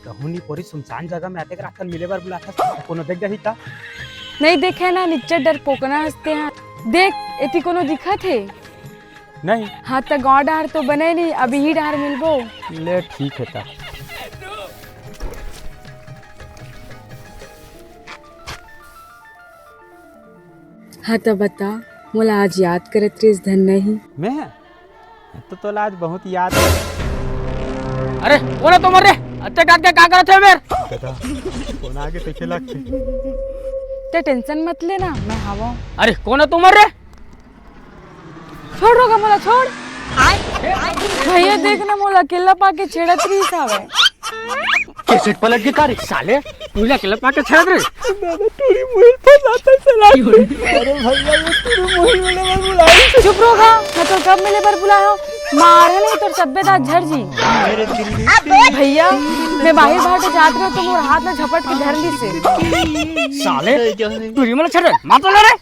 कहूनी पूरी सुनसान जगह में आते रात मिले बार बुला था कोनो देख गई था नहीं देखे ना निच्चर डर पोकना हंसते हैं। देख एती कोनो दिखत है नहीं। हाँ तो गाँव डार तो बने नहीं, अभी ही डार मिलबो। ले ठीक है ता। हाँ तो बता मोला आज याद करत रही धन नहीं मैं तो आज बहुत याद है। अरे कौन है तुम रे अच्छे काट के क्या करते हो मेरे कौन आगे पीछे लगते ते टेंशन मत लेना मैं हवा। अरे कौन है तुम रे छोड़ रोगा मोला छोड़। भैया देखना मोला अकेला पाके छेड़त रही सावे। कैसे पलट के कार साले पूरा के लपा के छेड़ रे मैंने पूरी मुहिल फंसाता चला। अरे भैया ये पूरी मुहिल में मैं बुलाई। चुप रोगा मैं तो कब मिले पर बुलाया मारे नहीं तो सभ्यता झड़ जी। मेरे दिल भैया मैं बाहर बाहर जात रहा तो मोर हाथ में झपट के धर ली से साले पूरी मला छेड़ मार तो ले रे